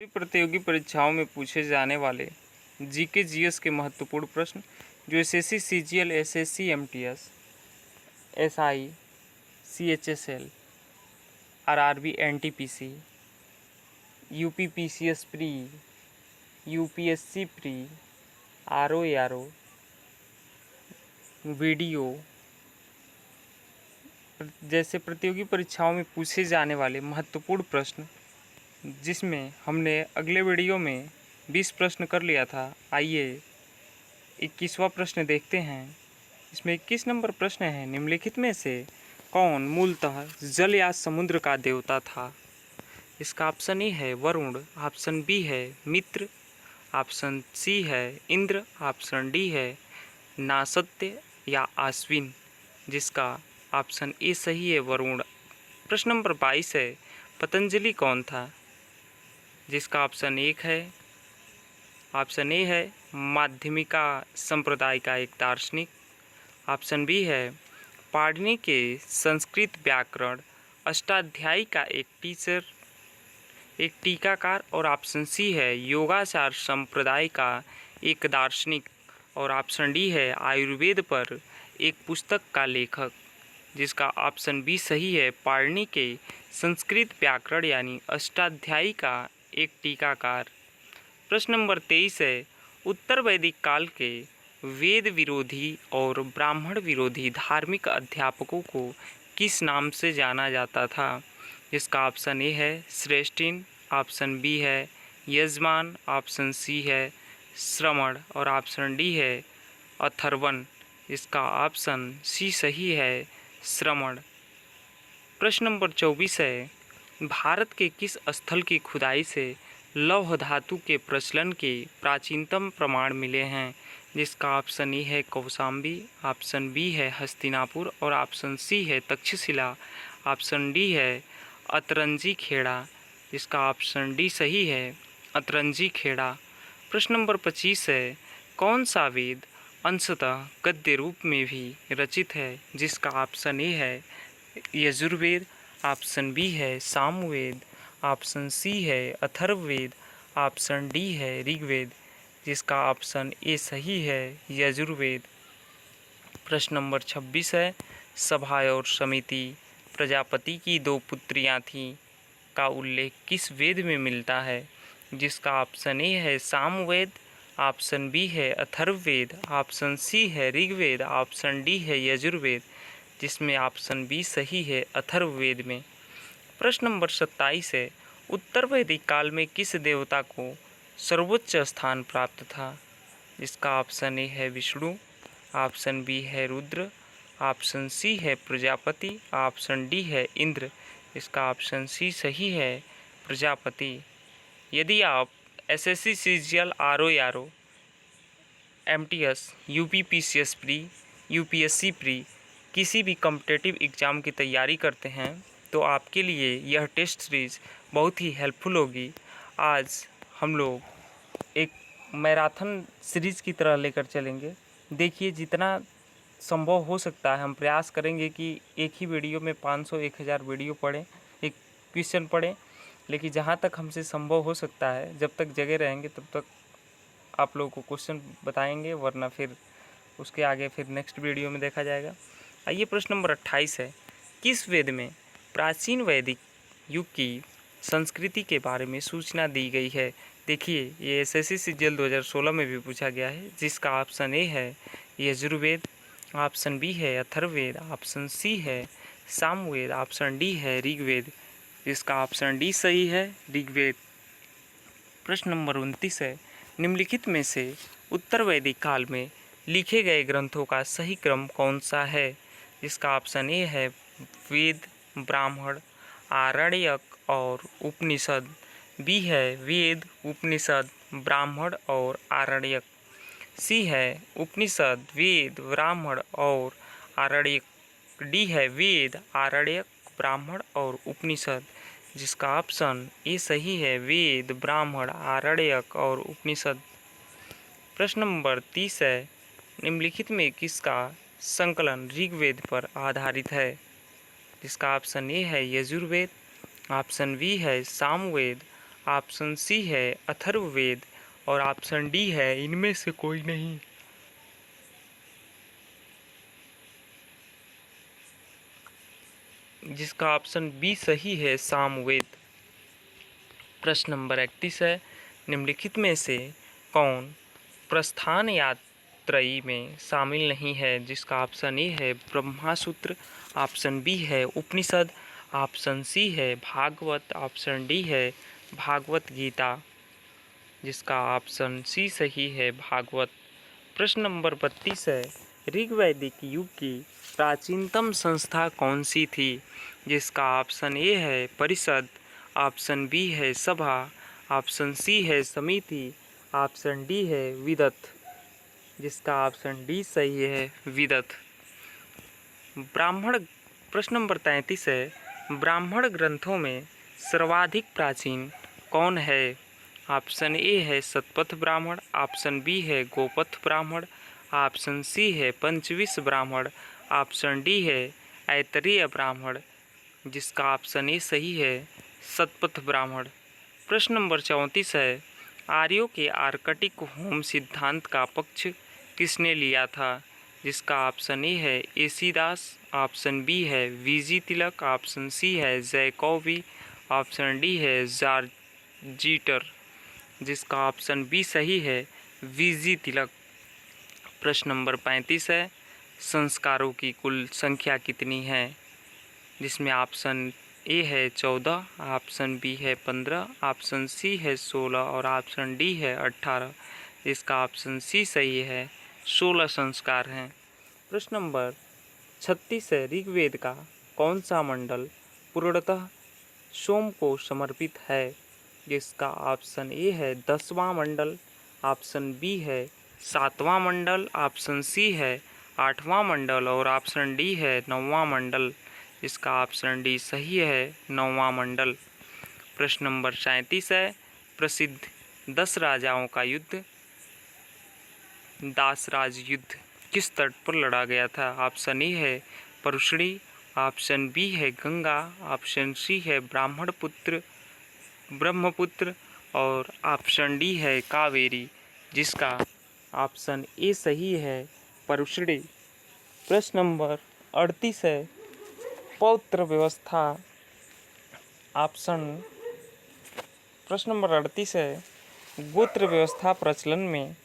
सभी प्रतियोगी परीक्षाओं में पूछे जाने वाले जीके जीएस के महत्वपूर्ण प्रश्न जो SSC CGL, SSC MTS, SI, CHSL, RRB NTPC, UPPCS pre, UPSC pre, RO video जैसे प्रतियोगी परीक्षाओं में पूछे जाने वाले महत्वपूर्ण प्रश्न, जिसमें हमने अगले वीडियो में 20 प्रश्न कर लिया था। आइए 21वां प्रश्न देखते हैं। इसमें 21 नंबर प्रश्न है, निम्नलिखित में से कौन मूलतः जल या समुद्र का देवता था? इसका ऑप्शन ए है वरुण, ऑप्शन बी है मित्र, ऑप्शन सी है इंद्र, ऑप्शन डी है नासत्य या आश्विन, जिसका ऑप्शन ए सही है वरुण। प्रश्न नंबर 22 है, पतंजलि कौन था? जिसका ऑप्शन ऑप्शन ए है माध्यमिका संप्रदाय का एक दार्शनिक, ऑप्शन बी है पाणिनि के संस्कृत व्याकरण अष्टाध्यायी का एक टीकाकार, और ऑप्शन सी है योगाचार संप्रदाय का एक दार्शनिक, और ऑप्शन डी है आयुर्वेद पर एक पुस्तक का लेखक, जिसका ऑप्शन बी सही है पाणिनि के संस्कृत व्याकरण यानी अष्टाध्यायी का एक टीकाकार। प्रश्न नंबर 23 है, उत्तर वैदिक काल के वेद विरोधी और ब्राह्मण विरोधी धार्मिक अध्यापकों को किस नाम से जाना जाता था? जिसका ऑप्शन ए है श्रेष्ठिन, ऑप्शन बी है यजमान, ऑप्शन सी है श्रमण, और ऑप्शन डी है अथर्वण। इसका ऑप्शन सी सही है श्रमण। प्रश्न नंबर 24 है, भारत के किस स्थल की खुदाई से लौह धातु के प्रचलन के प्राचीनतम प्रमाण मिले हैं? जिसका ऑप्शन ए है कौशाम्बी, ऑप्शन बी है हस्तिनापुर, और ऑप्शन सी है तक्षशिला, ऑप्शन डी है अतरंजी खेड़ा, जिसका ऑप्शन डी सही है अतरंजी खेड़ा। प्रश्न नंबर 25 है, कौन सा वेद अंशतः गद्य रूप में भी रचित है? जिसका ऑप्शन ए है यजुर्वेद, ऑप्शन बी है सामवेद, ऑप्शन सी है अथर्ववेद, ऑप्शन डी है ऋग्वेद, जिसका ऑप्शन ए सही है यजुर्वेद। प्रश्न नंबर 26 है, सभा और समिति प्रजापति की 2 पुत्रियां थीं का उल्लेख किस वेद में मिलता है? जिसका ऑप्शन ए है सामवेद, ऑप्शन बी है अथर्ववेद, ऑप्शन सी है ऋग्वेद, ऑप्शन डी है यजुर्वेद, जिसमें ऑप्शन बी सही है अथर्ववेद में। प्रश्न नंबर 27 है, उत्तर वैदिक काल में किस देवता को सर्वोच्च स्थान प्राप्त था? जिसका ऑप्शन ए है विष्णु, ऑप्शन बी है रुद्र, ऑप्शन सी है प्रजापति, ऑप्शन डी है इंद्र, इसका ऑप्शन सी सही है प्रजापति। यदि आप SSC CGL, RO MTS, UPPCS pre, UPSC pre किसी भी कॉम्पिटिटिव एग्ज़ाम की तैयारी करते हैं तो आपके लिए यह टेस्ट सीरीज़ बहुत ही हेल्पफुल होगी। आज हम लोग एक मैराथन सीरीज़ की तरह लेकर चलेंगे। देखिए, जितना संभव हो सकता है हम प्रयास करेंगे कि एक ही वीडियो में 500-1000 वीडियो पढ़ें, एक क्वेश्चन पढ़ें, लेकिन जहाँ तक हमसे संभव हो सकता है, जब तक जगह रहेंगे तब तक आप लोगों को क्वेश्चन बताएंगे, वरना फिर उसके आगे फिर नेक्स्ट वीडियो में देखा जाएगा। आइए प्रश्न नंबर 28 है, किस वेद में प्राचीन वैदिक युग की संस्कृति के बारे में सूचना दी गई है? देखिए, ये एसएससी सीजीएल 2016 में भी पूछा गया है। जिसका ऑप्शन ए है यजुर्वेद, ऑप्शन बी है अथर्ववेद, ऑप्शन सी है सामवेद, ऑप्शन डी है ऋग्वेद, जिसका ऑप्शन डी सही है ऋग्वेद। प्रश्न नंबर 29 है, निम्नलिखित में से उत्तर वैदिक काल में लिखे गए ग्रंथों का सही क्रम कौन सा है? जिसका ऑप्शन ए है वेद, ब्राह्मण, आरण्यक और उपनिषद, बी है वेद, उपनिषद, ब्राह्मण और आरण्यक, सी है उपनिषद, वेद, ब्राह्मण और आरण्यक, डी है वेद, आरण्यक, ब्राह्मण और उपनिषद, जिसका ऑप्शन ए सही है वेद, ब्राह्मण, आरण्यक और उपनिषद। प्रश्न नंबर 30 है, निम्नलिखित में किसका संकलन ऋग्वेद पर आधारित है? जिसका ऑप्शन ए है यजुर्वेद, ऑप्शन बी है सामवेद, ऑप्शन सी है अथर्ववेद और ऑप्शन डी है इनमें से कोई नहीं। जिसका ऑप्शन बी सही है सामवेद। प्रश्न नंबर 31 है, निम्नलिखित में से कौन प्रस्थान यात्रयी में शामिल नहीं है? जिसका ऑप्शन ए है ब्रह्मसूत्र, ऑप्शन बी है उपनिषद, ऑप्शन सी है भागवत, ऑप्शन डी है भागवत गीता। जिसका ऑप्शन सी सही है भागवत। प्रश्न नंबर 32 है, ऋग्वैदिक युग की प्राचीनतम संस्था कौन सी थी? जिसका ऑप्शन ए है परिषद, ऑप्शन बी है सभा, ऑप्शन सी है समिति, ऑप्शन डी है विदत। जिसका ऑप्शन डी सही है विदत। ब्राह्मण प्रश्न नंबर 33 है, ब्राह्मण ग्रंथों में सर्वाधिक प्राचीन कौन है? ऑप्शन ए है शतपथ ब्राह्मण, ऑप्शन बी है गोपथ ब्राह्मण, ऑप्शन सी है पंचविश ब्राह्मण, ऑप्शन डी है ऐतरेय ब्राह्मण। जिसका ऑप्शन ए सही है शतपथ ब्राह्मण। प्रश्न नंबर 34 है, आर्यों के आर्कटिक होम सिद्धांत का पक्ष किसने लिया था? जिसका ऑप्शन ए है एसीदास, ऑप्शन बी है वीजी तिलक, ऑप्शन सी है जैकोबी, ऑप्शन डी है जार्जीटर। जिसका ऑप्शन बी सही है वीजी तिलक। प्रश्न नंबर 35 है, संस्कारों की कुल संख्या कितनी है? जिसमें ऑप्शन ए है 14, ऑप्शन बी है 15, ऑप्शन सी है 16 और ऑप्शन डी है 18। इसका ऑप्शन सी सही है 16 संस्कार हैं। प्रश्न नंबर 36 है, ऋग्वेद का कौन सा मंडल पूर्णतः सोम को समर्पित है? जिसका ऑप्शन ए है 10वां मंडल, ऑप्शन बी है 7वां मंडल, ऑप्शन सी है 8वां मंडल और ऑप्शन डी है 9वां मंडल। इसका ऑप्शन डी सही है 9वां मंडल। प्रश्न नंबर 37 है, प्रसिद्ध 10 राजाओं का युद्ध दासराज युद्ध किस तट पर लड़ा गया था? ऑप्शन ए है परुष्णी, ऑप्शन बी है गंगा, ऑप्शन सी है ब्रह्मपुत्र और ऑप्शन डी है कावेरी। जिसका ऑप्शन ए सही है परुष्णी। प्रश्न नंबर 38 है, पौत्र व्यवस्था प्रश्न नंबर 38 है, गोत्र व्यवस्था प्रचलन में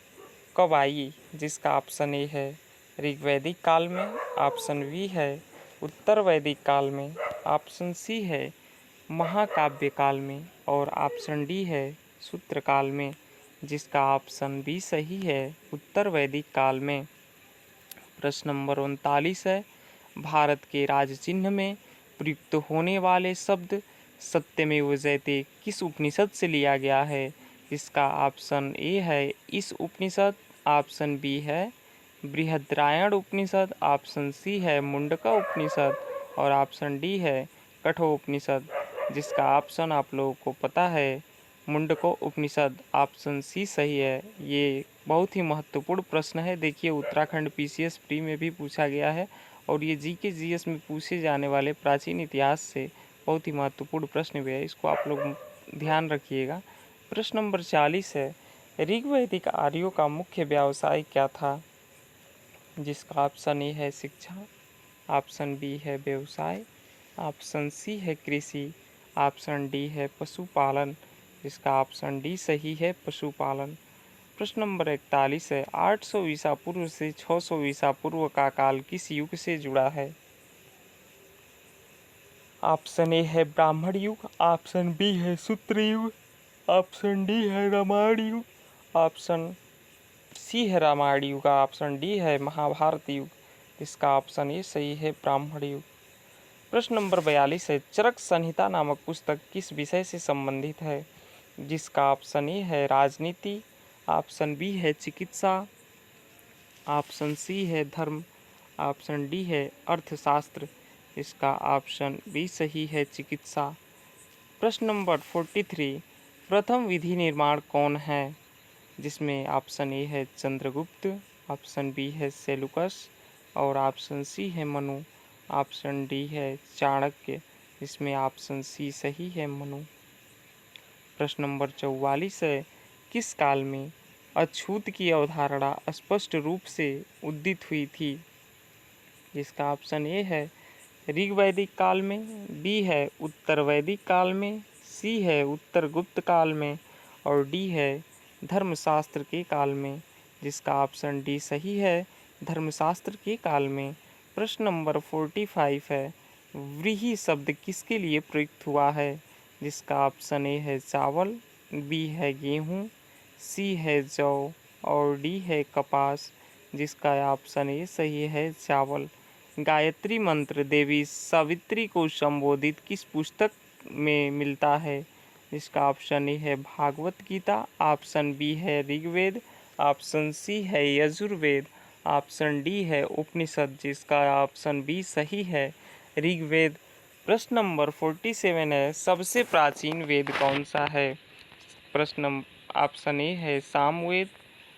कब आई? जिसका ऑप्शन ए है ऋग्वैदिक काल में, ऑप्शन बी है उत्तर वैदिक काल में, ऑप्शन सी है महाकाव्य काल में और ऑप्शन डी है सूत्र काल में। जिसका ऑप्शन बी सही है उत्तर वैदिक काल में। प्रश्न नंबर 39 है, भारत के राज चिन्ह में प्रयुक्त होने वाले शब्द सत्यमेव जयते किस उपनिषद से लिया गया है? इसका ऑप्शन ए है इस उपनिषद, ऑप्शन बी है बृहद्रायण उपनिषद, ऑप्शन सी है मुंडका उपनिषद और ऑप्शन डी है कठोपनिषद। जिसका ऑप्शन आप लोगों को पता है मुंडको उपनिषद, ऑप्शन सी सही है। ये बहुत ही महत्वपूर्ण प्रश्न है। देखिए उत्तराखंड पीसीएस प्री में भी पूछा गया है और ये जीके जीएस में पूछे जाने वाले प्राचीन इतिहास से बहुत ही महत्वपूर्ण प्रश्न भी है। इसको आप लोग ध्यान रखिएगा। प्रश्न नंबर 40 है, ऋग्वैदिक आर्यों का मुख्य व्यवसाय क्या था? जिसका ऑप्शन ए है शिक्षा, ऑप्शन बी है व्यवसाय, ऑप्शन सी है कृषि, ऑप्शन डी है पशुपालन। इसका ऑप्शन डी सही है पशुपालन। प्रश्न नंबर 41 है, 800 ईसा पूर्व से 600 ईसा पूर्व का काल किस युग से जुड़ा है? ऑप्शन ए है ब्राह्मण युग, ऑप्शन बी है सूत्र युग, ऑप्शन डी है रामायण युग, ऑप्शन सी है रामायण युग, ऑप्शन डी है महाभारत युग। इसका ऑप्शन ए सही है ब्राह्मण युग। प्रश्न नंबर 42 है, चरक संहिता नामक पुस्तक किस विषय से संबंधित है? जिसका ऑप्शन ए है राजनीति, ऑप्शन बी है चिकित्सा, ऑप्शन सी है धर्म, ऑप्शन डी है अर्थशास्त्र। इसका ऑप्शन बी सही है चिकित्सा। प्रश्न नंबर 43, प्रथम विधि निर्माण कौन है? जिसमें ऑप्शन ए है चंद्रगुप्त, ऑप्शन बी है सेलुकस और ऑप्शन सी है मनु, ऑप्शन डी है चाणक्य। इसमें ऑप्शन सी सही है मनु। प्रश्न नंबर 44 है, किस काल में अछूत की अवधारणा स्पष्ट रूप से उदित हुई थी? जिसका ऑप्शन ए है ऋग वैदिक काल में, बी है उत्तर वैदिक काल में, सी है उत्तर गुप्त काल में और डी है धर्मशास्त्र के काल में। जिसका ऑप्शन डी सही है, धर्मशास्त्र के काल में। प्रश्न नंबर 45 है, व्रीहि शब्द किसके लिए प्रयुक्त हुआ है? जिसका ऑप्शन ए है चावल, बी है गेहूँ, सी है जौ और डी है कपास। जिसका ऑप्शन ए सही है चावल। गायत्री मंत्र देवी सावित्री को संबोधित किस पुस्तक में मिलता है? इसका ऑप्शन ए है भागवत गीता, ऑप्शन बी है ऋग्वेद, ऑप्शन सी है यजुर्वेद, ऑप्शन डी है उपनिषद। जिसका ऑप्शन बी सही है, ऋग्वेद। प्रश्न नंबर 47 है, सबसे प्राचीन वेद कौन सा है? प्रश्न ऑप्शन ए है सामवेद,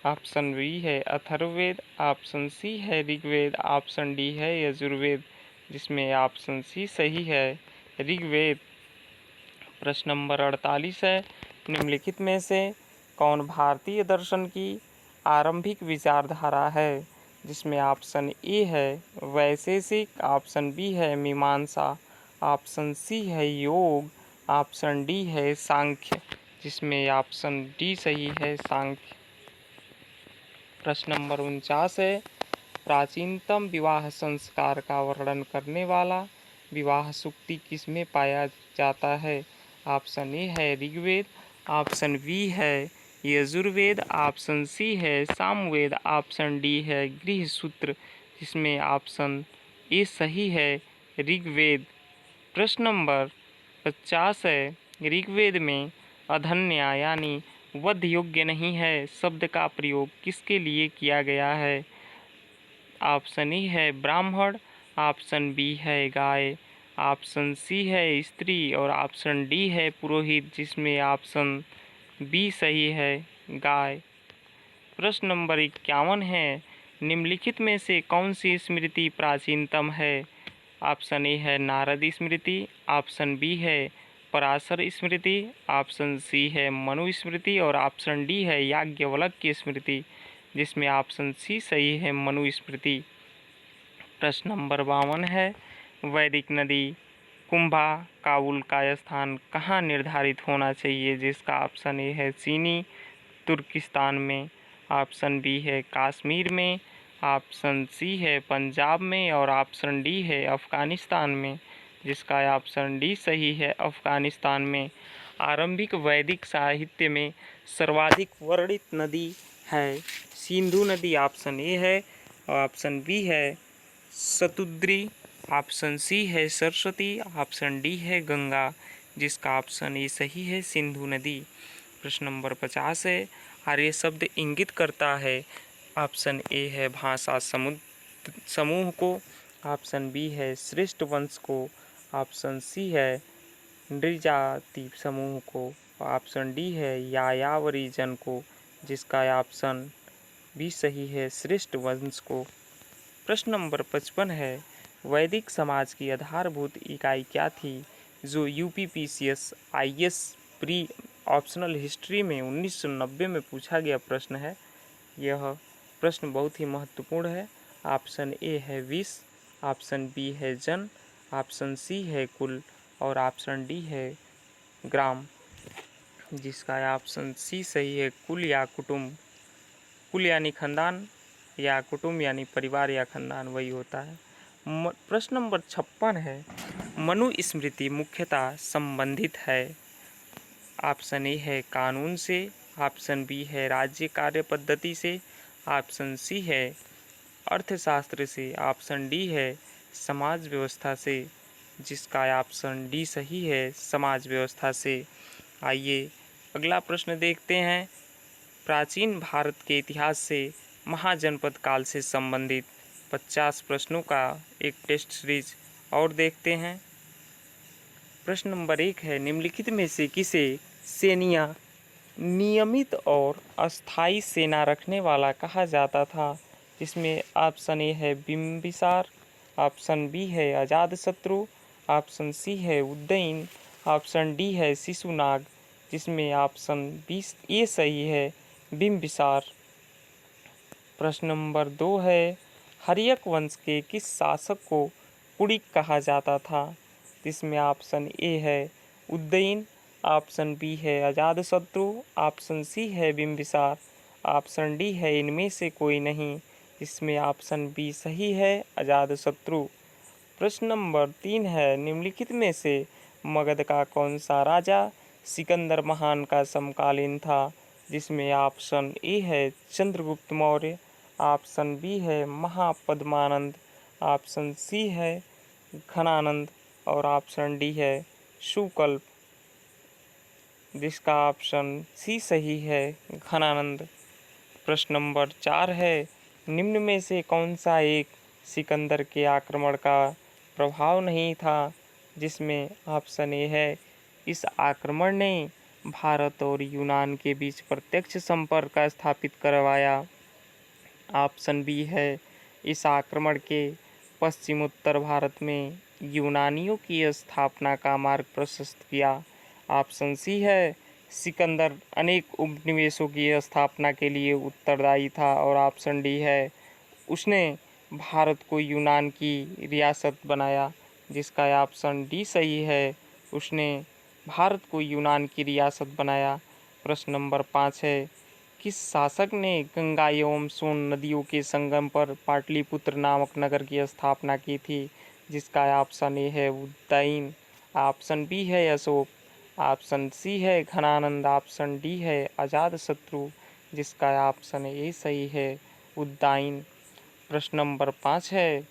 ऑप्शन बी है अथर्ववेद, ऑप्शन सी है ऋग्वेद, ऑप्शन डी है यजुर्वेद। जिसमें ऑप्शन सी सही है, ऋग्वेद। प्रश्न नंबर 48 है, निम्नलिखित में से कौन भारतीय दर्शन की आरंभिक विचारधारा है? जिसमें ऑप्शन ए है वैशेषिक, ऑप्शन बी है मीमांसा, ऑप्शन सी है योग, ऑप्शन डी है सांख्य। जिसमें ऑप्शन डी सही है, सांख्य। प्रश्न नंबर 49 है, प्राचीनतम विवाह संस्कार का वर्णन करने वाला विवाह सूक्ति किसमें पाया जाता है? ऑप्शन ए है ऋग्वेद, ऑप्शन बी है यजुर्वेद, ऑप्शन सी है सामवेद, ऑप्शन डी है गृहसूत्र। जिसमें ऑप्शन ए सही है, ऋग्वेद। प्रश्न नंबर 50 है, ऋग्वेद में अधन्या यानी वध योग्य नहीं है शब्द का प्रयोग किसके लिए किया गया है? ऑप्शन ए है ब्राह्मण, ऑप्शन बी है गाय, ऑप्शन सी है स्त्री और ऑप्शन डी है पुरोहित। जिसमें ऑप्शन बी सही है, गाय। प्रश्न नंबर 51 है, निम्नलिखित में से कौन सी स्मृति प्राचीनतम है? ऑप्शन ए है नारद स्मृति, ऑप्शन बी है पराशर स्मृति, ऑप्शन सी है मनु स्मृति और ऑप्शन डी है याज्ञवल्क्य स्मृति। जिसमें ऑप्शन सी सही है, मनु स्मृति। प्रश्न नंबर 52 है, वैदिक नदी कुंभा काबुल का स्थान कहाँ निर्धारित होना चाहिए? जिसका ऑप्शन ए है चीनी तुर्किस्तान में, ऑप्शन बी है कश्मीर में, ऑप्शन सी है पंजाब में और ऑप्शन डी है अफ़गानिस्तान में। जिसका ऑप्शन डी सही है, अफ़गानिस्तान में। आरंभिक वैदिक साहित्य में सर्वाधिक वर्णित नदी है सिंधु नदी, ऑप्शन ए है, ऑप्शन बी है सतुद्री, ऑप्शन सी है सरस्वती, ऑप्शन डी है गंगा। जिसका ऑप्शन ए सही है, सिंधु नदी। प्रश्न नंबर 50 है, आर्य शब्द इंगित करता है? ऑप्शन ए है भाषा समूह को, ऑप्शन बी है श्रेष्ठ वंश को, ऑप्शन सी है नृजाति समूह को, ऑप्शन डी है यायावरी जन को। जिसका ऑप्शन बी सही है, श्रेष्ठ वंश को। प्रश्न नंबर 55 है, वैदिक समाज की आधारभूत इकाई क्या थी? जो UPPCS IAS pre optional history में 1990 में पूछा गया प्रश्न है। यह प्रश्न बहुत ही महत्वपूर्ण है। ऑप्शन ए है विष, ऑप्शन बी है जन, ऑप्शन सी है कुल और ऑप्शन डी है ग्राम। जिसका ऑप्शन सी सही है, कुल या कुटुंब। कुल यानी खानदान या कुटुंब यानी परिवार या खानदान, वही होता है। प्रश्न नंबर 56 है, मनु स्मृति मुख्यतः संबंधित है? ऑप्शन ए है कानून से, ऑप्शन बी है राज्य कार्य पद्धति से, ऑप्शन सी है अर्थशास्त्र से, ऑप्शन डी है समाज व्यवस्था से। जिसका ऑप्शन डी सही है, समाज व्यवस्था से। आइए अगला प्रश्न देखते हैं। प्राचीन भारत के इतिहास से महाजनपद काल से संबंधित 50 प्रश्नों का एक टेस्ट सीरीज और देखते हैं। प्रश्न नंबर 1 है, निम्नलिखित में से किसे सेनिया नियमित और अस्थायी सेना रखने वाला कहा जाता था? जिसमें ऑप्शन ए है बिंबिसार, ऑप्शन बी है अजातशत्रु, ऑप्शन सी है उदयन, ऑप्शन डी है शिशुनाग। जिसमें ऑप्शन 20 ए सही है, बिंबिसार। प्रश्न नंबर 2 है, हर्यक वंश के किस शासक को कुड़िक कहा जाता था? जिसमें ऑप्शन ए है उदयन, ऑप्शन बी है अजातशत्रु, ऑप्शन सी है बिंबिसार, ऑप्शन डी है इनमें से कोई नहीं। इसमें ऑप्शन बी सही है, अजातशत्रु। प्रश्न नंबर 3 है, निम्नलिखित में से मगध का कौन सा राजा सिकंदर महान का समकालीन था? जिसमें ऑप्शन ए है चंद्रगुप्त मौर्य, ऑप्शन बी है महापद्मानंद, ऑप्शन सी है घनानंद और ऑप्शन डी है शुकल्प, जिसका ऑप्शन सी सही है, घनानंद। प्रश्न नंबर 4 है, निम्न में से कौन सा एक सिकंदर के आक्रमण का प्रभाव नहीं था? जिसमें ऑप्शन ए है इस आक्रमण ने भारत और यूनान के बीच प्रत्यक्ष संपर्क स्थापित करवाया, ऑप्शन बी है इस आक्रमण के पश्चिम उत्तर भारत में यूनानियों की स्थापना का मार्ग प्रशस्त किया, ऑप्शन सी है सिकंदर अनेक उपनिवेशों की स्थापना के लिए उत्तरदायी था और ऑप्शन डी है उसने भारत को यूनान की रियासत बनाया, जिसका ऑप्शन डी सही है, उसने भारत को यूनान की रियासत बनाया। प्रश्न नंबर 5 है, किस शासक ने गंगा एवं सोन नदियों के संगम पर पाटलिपुत्र नामक नगर की स्थापना की थी? जिसका ऑप्शन ए है उदयन, ऑप्शन बी है अशोक, ऑप्शन सी है घनानंद, ऑप्शन डी है अजातशत्रु, जिसका ऑप्शन ए सही है, उदयन। प्रश्न नंबर 5 है,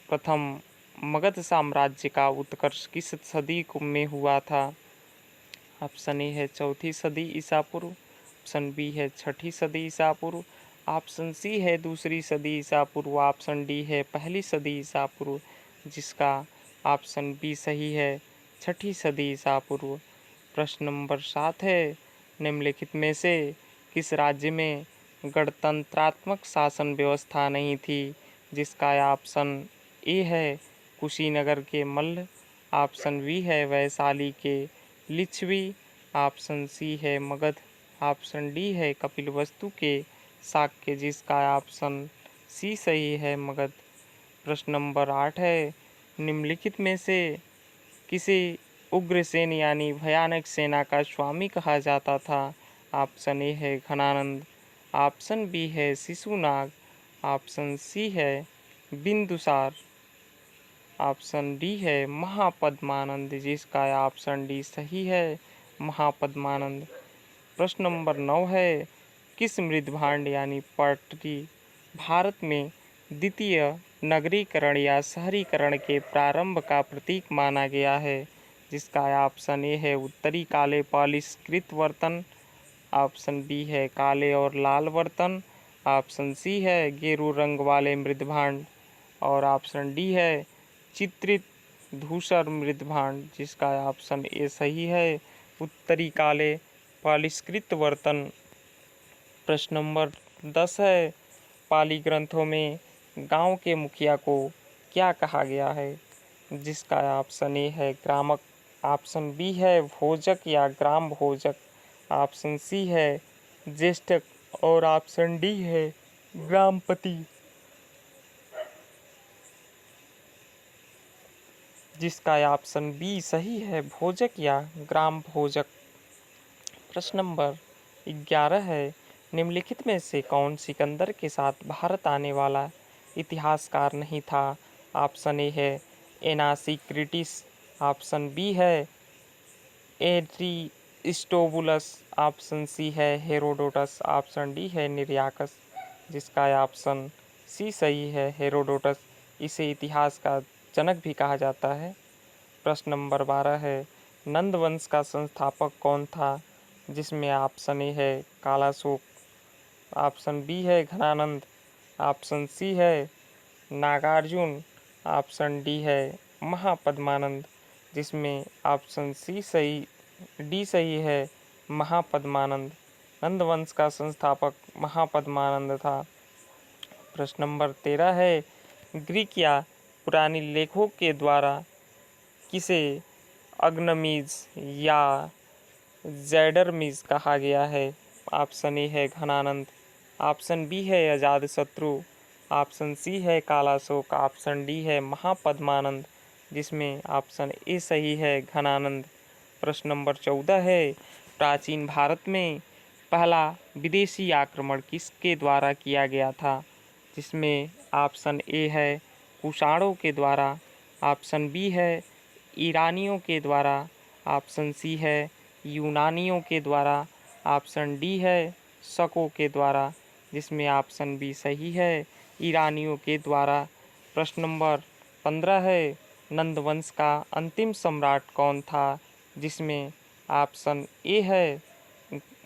प्रथम मगध साम्राज्य का उत्कर्ष किस सदी में हुआ था? ऑप्शन ए है 4वीं सदी ईसा पूर्व, ऑप्शन बी है 6ठी सदी ईसा पूर्व, ऑप्शन सी है 2री सदी ईसा पूर्व, ऑप्शन डी है 1ली सदी ईसा पूर्व, जिसका ऑप्शन बी सही है, 6ठी सदी ईसा पूर्व। प्रश्न नंबर 7 है, निम्नलिखित में से किस राज्य में गणतंत्रात्मक शासन व्यवस्था नहीं थी? जिसका ऑप्शन ए है कुशीनगर के मल्ल, ऑप्शन बी है वैशाली के लिच्छवी, ऑप्शन सी है मगध, ऑप्शन डी है कपिलवस्तु के शाक्य, जिसका ऑप्शन सी सही है, मगध। प्रश्न नंबर 8 है, निम्नलिखित में से किसे उग्रसेन यानी भयानक सेना का स्वामी कहा जाता था? ऑप्शन ए है घनानंद, ऑप्शन बी है शिशुनाग, ऑप्शन सी है बिंदुसार, ऑप्शन डी है महापद्मानंद, जिसका ऑप्शन डी सही है, महापद्मानंद। प्रश्न नंबर 9 है, किस मृदभांड यानी पटरी भारत में द्वितीय नगरीकरण या शहरीकरण के प्रारंभ का प्रतीक माना गया है? जिसका ऑप्शन ए है उत्तरी काले पॉलिशकृत बर्तन, ऑप्शन बी है काले और लाल बर्तन, ऑप्शन सी है गेरू रंग वाले मृदभांड और ऑप्शन डी है चित्रित धूसर मृदभांड, जिसका ऑप्शन ए सही है, उत्तरी काले पॉलिशकृत बर्तन। प्रश्न नंबर 10 है, पाली ग्रंथों में गांव के मुखिया को क्या कहा गया है? जिसका ऑप्शन ए है ग्रामक, ऑप्शन बी है भोजक या ग्राम भोजक, ऑप्शन सी है ज्येष्ठक और ऑप्शन डी है ग्रामपति, जिसका ऑप्शन बी सही है, भोजक या ग्राम भोजक। प्रश्न नंबर 11 है, निम्नलिखित में से कौन सिकंदर के साथ भारत आने वाला इतिहासकार नहीं था? ऑप्शन ए है एनासीक्रिटिस, ऑप्शन बी है एरिस्टोबुलस, ऑप्शन सी है हेरोडोटस, ऑप्शन डी है निर्याकस, जिसका ऑप्शन सी सही है, हेरोडोटस। इसे इतिहास का जनक भी कहा जाता है। प्रश्न नंबर 12 है, नंद वंश का संस्थापक कौन था? जिसमें ऑप्शन ए है कालाशोक, ऑप्शन बी है घनानंद, ऑप्शन सी है नागार्जुन, ऑप्शन डी है महापद्मानंद, जिसमें ऑप्शन डी सही है, महापद्मानंद। नंद वंश का संस्थापक महापद्मानंद था। प्रश्न नंबर 13 है, ग्रीक या पुरानी लेखों के द्वारा किसे अग्नमीज या जैडरमिज कहा गया है। ऑप्शन ए है घनानंद, ऑप्शन बी है अजातशत्रु, ऑप्शन सी है कालाशोक, ऑप्शन डी है महापद्मानंद, जिसमें ऑप्शन ए सही है घनानंद। प्रश्न नंबर 14 है, प्राचीन भारत में पहला विदेशी आक्रमण किसके द्वारा किया गया था? जिसमें ऑप्शन ए है कुषाणों के द्वारा, ऑप्शन बी है ईरानियों के द्वारा, ऑप्शन सी है यूनानियों के द्वारा, ऑप्शन डी है शकों के द्वारा, जिसमें ऑप्शन बी सही है ईरानियों के द्वारा। प्रश्न नंबर 15 है, नंद वंश का अंतिम सम्राट कौन था? जिसमें ऑप्शन ए है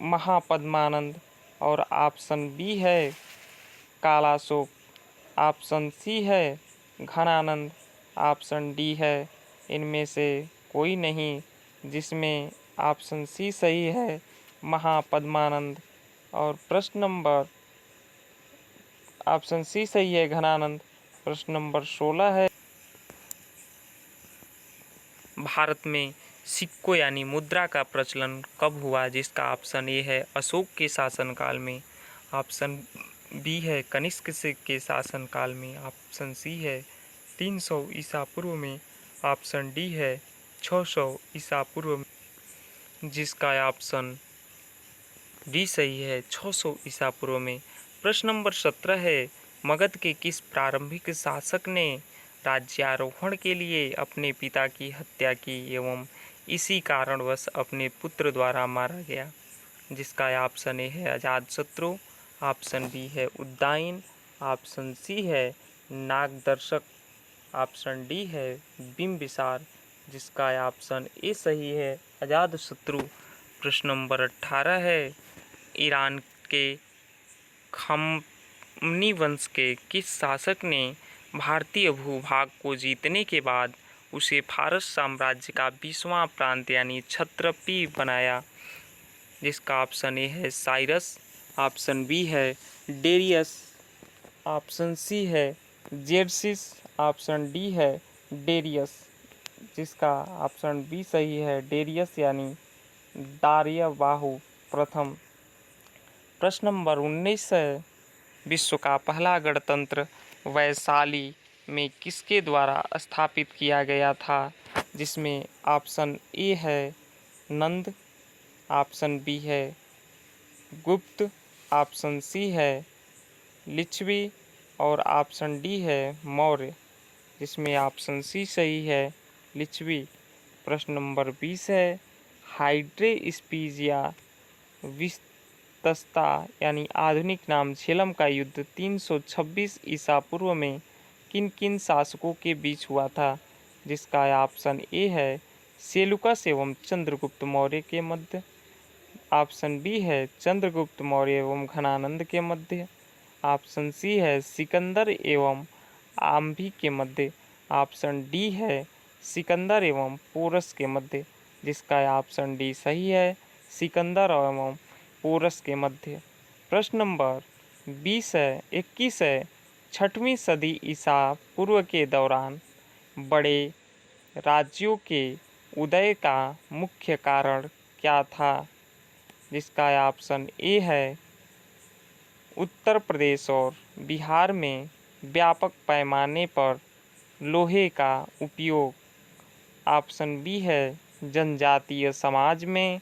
महापद्मानंद और ऑप्शन बी है कालाशोक, ऑप्शन सी है घनानंद, ऑप्शन डी है इनमें से कोई नहीं, जिसमें ऑप्शन सी सही है महापद्मानंद। और प्रश्न नंबर ऑप्शन सी सही है घनानंद। प्रश्न नंबर 16 है, भारत में सिक्कों यानी मुद्रा का प्रचलन कब हुआ? जिसका ऑप्शन ए है अशोक के शासनकाल में, ऑप्शन बी है कनिष्क के शासनकाल में, ऑप्शन सी है 300 ईसा पूर्व में, ऑप्शन डी है 600 ईसा पूर्व में, जिसका ऑप्शन डी सही है 600 ईसा पूर्व में। प्रश्न नंबर 17 है, मगध के किस प्रारंभिक शासक ने राज्यारोहण के लिए अपने पिता की हत्या की एवं इसी कारणवश अपने पुत्र द्वारा मारा गया? जिसका ऑप्शन ए है अजातशत्रु, ऑप्शन बी है उद्दाइन, ऑप्शन सी है नागदर्शक, ऑप्शन डी है बिंबिसार, जिसका ऑप्शन ए सही है अजातशत्रु। प्रश्न नंबर 18 है, ईरान के खमनी वंश के किस शासक ने भारतीय भूभाग को जीतने के बाद उसे फारस साम्राज्य का 20वां प्रांत यानी क्षत्रपी बनाया? जिसका ऑप्शन ए है साइरस, ऑप्शन बी है डेरियस, ऑप्शन सी है जेरसिस, ऑप्शन डी है डेरियस, जिसका ऑप्शन बी सही है डेरियस यानी दार्यबाहु प्रथम। प्रश्न नंबर 19 है, विश्व का पहला गणतंत्र वैशाली में किसके द्वारा स्थापित किया गया था? जिसमें ऑप्शन ए है नंद, ऑप्शन बी है गुप्त, ऑप्शन सी है लिच्छवी और ऑप्शन डी है मौर्य, जिसमें ऑप्शन सी सही है लिच्छवी। प्रश्न नंबर 20 है, हाइड्रेस्पिजिया विस्तस्ता यानी आधुनिक नाम झेलम का युद्ध 326 ईसा पूर्व में किन किन शासकों के बीच हुआ था? जिसका ऑप्शन ए है सेलुकस एवं चंद्रगुप्त मौर्य के मध्य, ऑप्शन बी है चंद्रगुप्त मौर्य एवं घनानंद के मध्य, ऑप्शन सी है सिकंदर एवं आम्भी के मध्य, ऑप्शन डी है सिकंदर एवं पोरस के मध्य, जिसका ऑप्शन डी सही है सिकंदर एवं पोरस के मध्य। प्रश्न नंबर 21 है, 6वीं सदी ईसा पूर्व के दौरान बड़े राज्यों के उदय का मुख्य कारण क्या था? जिसका ऑप्शन ए है उत्तर प्रदेश और बिहार में व्यापक पैमाने पर लोहे का उपयोग, ऑप्शन बी है जनजातीय समाज में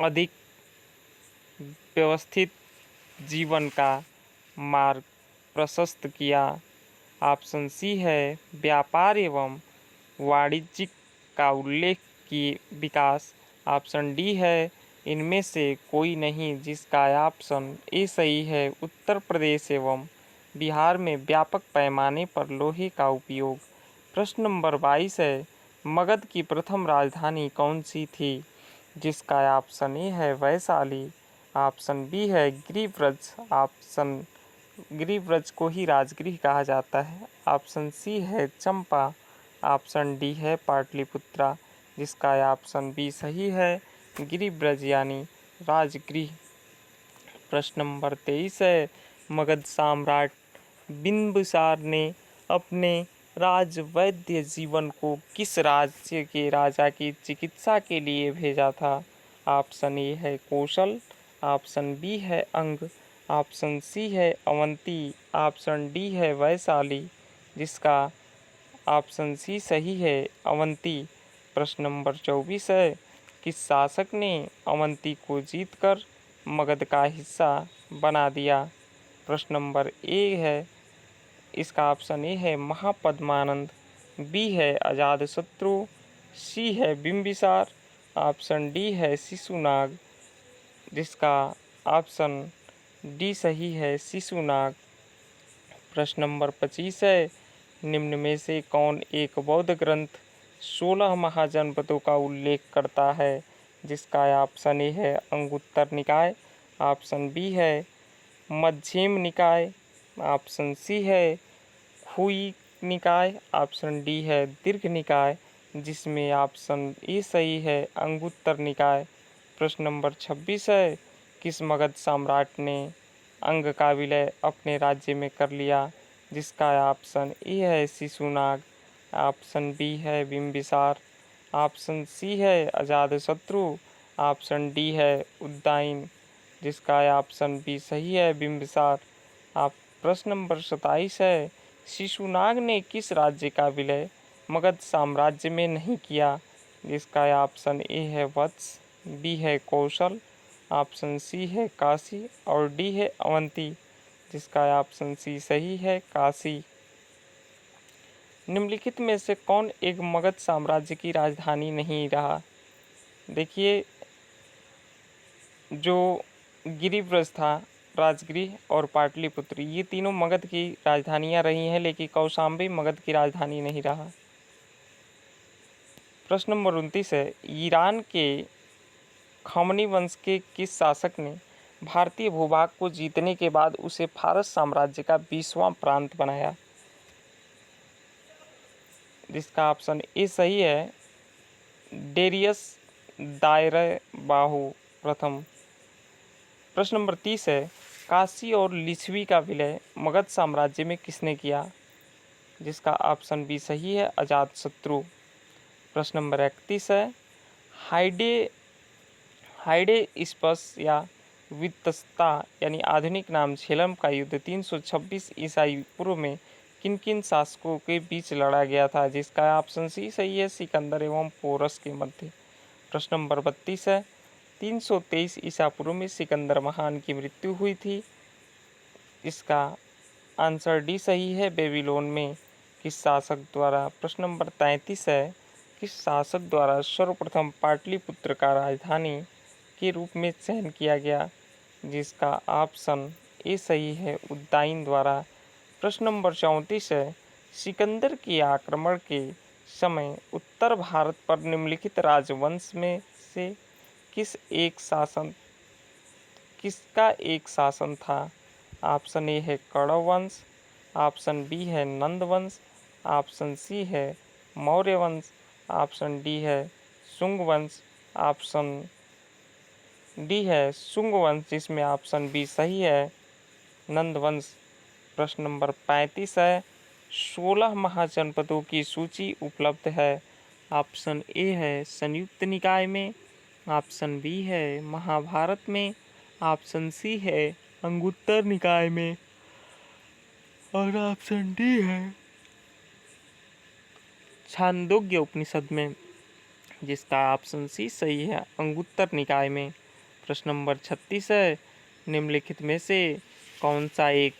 अधिक व्यवस्थित जीवन का मार्ग प्रशस्त किया, ऑप्शन सी है व्यापार एवं वाणिज्य का उल्लेख की विकास, ऑप्शन डी है इनमें से कोई नहीं, जिसका ऑप्शन ए सही है उत्तर प्रदेश एवं बिहार में व्यापक पैमाने पर लोहे का उपयोग। प्रश्न नंबर 22 है, मगध की प्रथम राजधानी कौन सी थी? जिसका ऑप्शन ए है वैशाली, ऑप्शन बी है गिरिव्रज, ऑप्शन गिरिव्रज को ही राजगृह कहा जाता है, ऑप्शन सी है चंपा, ऑप्शन डी है पाटलिपुत्रा, जिसका ऑप्शन बी सही है गिरिव्रज यानी राजगृह। प्रश्न नंबर 23 है, मगध सम्राट बिंबिसार ने अपने राजवैद्य जीवन को किस राज्य के राजा की चिकित्सा के लिए भेजा था? ऑप्शन ए है कौशल, ऑप्शन बी है अंग, ऑप्शन सी है अवंती, ऑप्शन डी है वैशाली, जिसका ऑप्शन सी सही है अवंती। प्रश्न नंबर 24 है, किस शासक ने अवंती को जीतकर मगध का हिस्सा बना दिया? प्रश्न नंबर ए है, इसका ऑप्शन ए है महापद्मानंद, बी है अजातशत्रु, सी है बिंबिसार, ऑप्शन डी है शिशुनाग, जिसका ऑप्शन डी सही है शिशुनाग। प्रश्न नंबर 25 है, निम्न में से कौन एक बौद्ध ग्रंथ 16 महाजनपदों का उल्लेख करता है? जिसका ऑप्शन ए है अंगुत्तर निकाय, ऑप्शन बी है मध्यम निकाय, ऑप्शन सी है खुई निकाय, ऑप्शन डी है दीर्घ निकाय, जिसमें ऑप्शन ए सही है अंगुत्तर निकाय। प्रश्न नंबर 26 है, किस मगध सम्राट ने अंग का विलय अपने राज्य में कर लिया? जिसका ऑप्शन ए है शिशुनाग, ऑप्शन बी है बिंबिसार, ऑप्शन सी है अजातशत्रु, ऑप्शन डी है उदयन, जिसका ऑप्शन बी सही है बिंबिसार। आप प्रश्न नंबर 27 है, शिशुनाग ने किस राज्य का विलय मगध साम्राज्य में नहीं किया? जिसका ऑप्शन ए है वत्स, बी है कौशल, ऑप्शन सी है काशी और डी है अवंती, जिसका ऑप्शन सी सही है काशी। निम्नलिखित में से कौन एक मगध साम्राज्य की राजधानी नहीं रहा? देखिए, जो गिरिव्रज था, राजगृह और पाटलिपुत्र, ये तीनों मगध की राजधानियां रही हैं, लेकिन कौशाम्बी मगध की राजधानी नहीं रहा। प्रश्न नंबर 29 है, ईरान के खमनी वंश के किस शासक ने भारतीय भूभाग को जीतने के बाद उसे फारस साम्राज्य का 20वां प्रांत बनाया? जिसका ऑप्शन ए सही है डेरियस दायरे बाहु प्रथम। प्रश्न नंबर 30 है, काशी और लिच्छवी का विलय मगध साम्राज्य में किसने किया? जिसका ऑप्शन बी सही है अजातशत्रु। प्रश्न नंबर 31 है, हाइडेस्पस या वित्तस्ता यानी आधुनिक नाम झेलम का युद्ध 326 ईसाई पूर्व में किन किन शासकों के बीच लड़ा गया था? जिसका ऑप्शन सी सही है सिकंदर एवं पोरस के मध्य। प्रश्न नंबर 32 है, 323 ईसा पूर्व में सिकंदर महान की मृत्यु हुई थी। इसका आंसर डी सही है बेबीलोन में। किस शासक द्वारा? प्रश्न नंबर 33 है, किस शासक द्वारा सर्वप्रथम पाटलिपुत्र का राजधानी के रूप में चयन किया गया? जिसका ऑप्शन ए सही है उदयन द्वारा। प्रश्न नंबर 34 है, सिकंदर के आक्रमण के समय उत्तर भारत पर निम्नलिखित राजवंश में से किसका एक शासन था? ऑप्शन ए है कौरव वंश, ऑप्शन बी है नंद वंश, ऑप्शन सी है मौर्य वंश, ऑप्शन डी है शुंग वंश, ऑप्शन डी है शुंग वंश, जिसमें ऑप्शन बी सही है नंद वंश। प्रश्न नंबर 35 है, 16 महाजनपदों की सूची उपलब्ध है। ऑप्शन ए है संयुक्त निकाय में, ऑप्शन बी है महाभारत में, ऑप्शन सी है अंगुत्तर निकाय में और ऑप्शन डी है छांदोग्य उपनिषद में, जिसका ऑप्शन सी सही है अंगुत्तर निकाय में। प्रश्न नंबर 36 है, निम्नलिखित में से कौन सा एक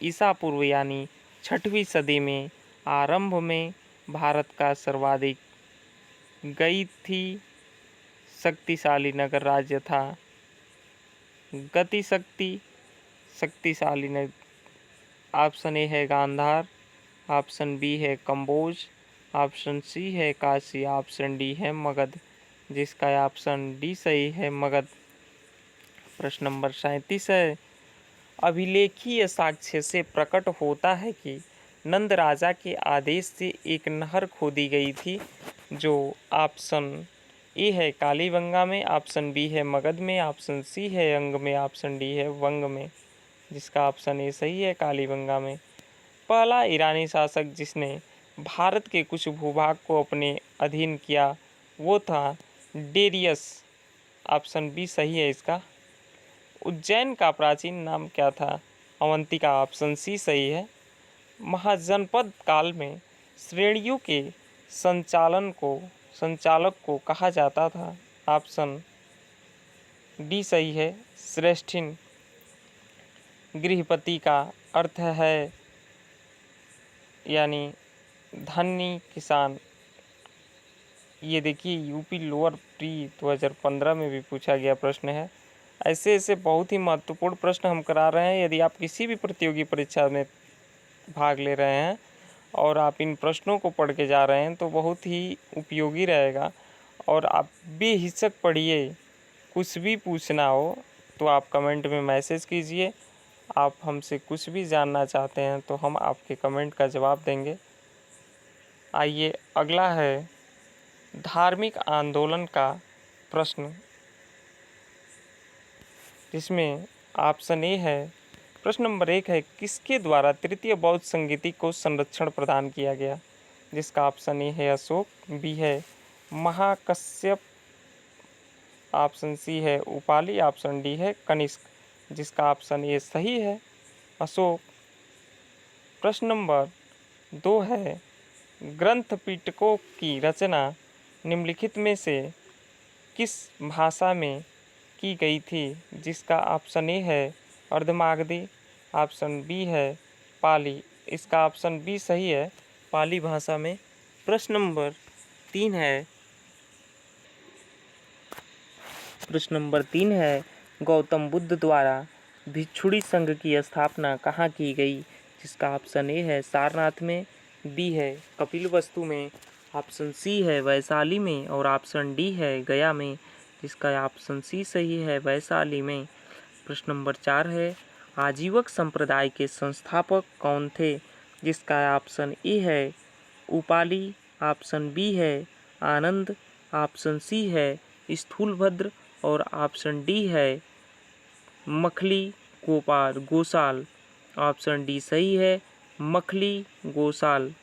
ईसा पूर्व यानी 6वीं सदी में आरंभ में भारत का सर्वाधिक गई थी शक्तिशाली नगर राज्य था? शक्तिशाली नगर, ऑप्शन ए है गांधार, ऑप्शन बी है कंबोज, ऑप्शन सी है काशी, ऑप्शन डी है मगध, जिसका ऑप्शन डी सही है मगध। प्रश्न नंबर 37 है, अभिलेखीय साक्ष्य से प्रकट होता है कि नंद राजा के आदेश से एक नहर खोदी गई थी, जो ऑप्शन ए है कालीबंगा में, ऑप्शन बी है मगध में, ऑप्शन सी है अंग में, ऑप्शन डी है वंग में, जिसका ऑप्शन ए सही है कालीबंगा में। पहला ईरानी शासक जिसने भारत के कुछ भूभाग को अपने अधीन किया वो था डेरियस। ऑप्शन बी सही है इसका। उज्जैन का प्राचीन नाम क्या था? अवंतिका, ऑप्शन सी सही है। महाजनपद काल में श्रेणियों के संचालक को कहा जाता था? ऑप्शन डी सही है, श्रेष्ठिन। गृहपति का अर्थ है यानी धनी किसान। ये देखिए यूपी लोअर प्री 2015 में भी पूछा गया प्रश्न है। ऐसे ऐसे बहुत ही महत्वपूर्ण प्रश्न हम करा रहे हैं। यदि आप किसी भी प्रतियोगी परीक्षा में भाग ले रहे हैं और आप इन प्रश्नों को पढ़ के जा रहे हैं तो बहुत ही उपयोगी रहेगा। और आप बेहिचक पढ़िए, कुछ भी पूछना हो तो आप कमेंट में मैसेज कीजिए। आप हमसे कुछ भी जानना चाहते हैं तो हम आपके कमेंट का जवाब देंगे। आइए अगला है धार्मिक आंदोलन का प्रश्न, जिसमें ऑप्शन ए है। प्रश्न नंबर 1 है, किसके द्वारा तृतीय बौद्ध संगीति को संरक्षण प्रदान किया गया? जिसका ऑप्शन ए है अशोक, बी है महाकश्यप, ऑप्शन सी है उपाली, ऑप्शन डी है कनिष्क। जिसका ऑप्शन ए सही है, अशोक। प्रश्न नंबर 2 है, ग्रंथ पिटकों की रचना निम्नलिखित में से किस भाषा में की गई थी? जिसका ऑप्शन ए है अर्धमागधी, ऑप्शन बी है पाली। इसका ऑप्शन बी सही है, पाली भाषा में। प्रश्न नंबर 3 है, गौतम बुद्ध द्वारा भिक्षुणी संघ की स्थापना कहाँ की गई? जिसका ऑप्शन ए है सारनाथ में, बी है कपिलवस्तु में, ऑप्शन सी है वैशाली में और ऑप्शन डी है गया में। जिसका ऑप्शन सी सही है, वैशाली में। प्रश्न नंबर 4 है, आजीवक संप्रदाय के संस्थापक कौन थे? जिसका ऑप्शन ए है उपाली, ऑप्शन बी है आनंद, ऑप्शन सी है स्थूलभद्र और ऑप्शन डी है मखली गोसाल। ऑप्शन डी सही है, मखली गोसाल।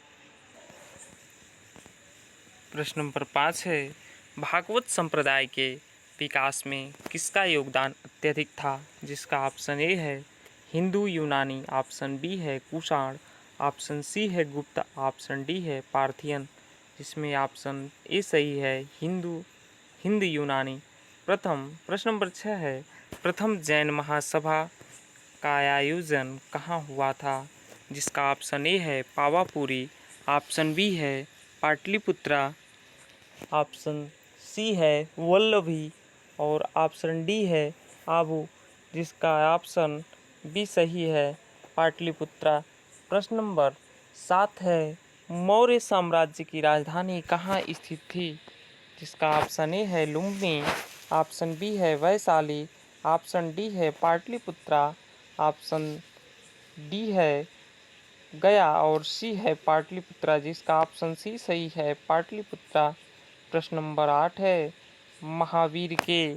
प्रश्न नंबर 5 है, भागवत संप्रदाय के विकास में किसका योगदान अत्यधिक था? जिसका ऑप्शन ए है हिंदू यूनानी, ऑप्शन बी है कुषाण, ऑप्शन सी है गुप्त, ऑप्शन डी है पार्थियन। जिसमें ऑप्शन ए सही है हिंद यूनानी। प्रश्न नंबर 6 है, प्रथम जैन महासभा का आयोजन कहाँ हुआ था? जिसका ऑप्शन ए है पावापुरी, ऑप्शन बी है पाटलिपुत्रा, ऑप्शन सी है वल्लभी और ऑप्शन डी है आबू। जिसका ऑप्शन बी सही है, पाटलिपुत्रा। प्रश्न नंबर 7 है, मौर्य साम्राज्य की राजधानी कहाँ स्थित थी? जिसका ऑप्शन ए है लुम्बिनी, ऑप्शन बी है वैशाली, ऑप्शन डी है पाटलिपुत्रा, ऑप्शन डी है गया और सी है पाटलिपुत्रा। जिसका ऑप्शन सी सही है, पाटलिपुत्रा। प्रश्न नंबर 8 है, महावीर के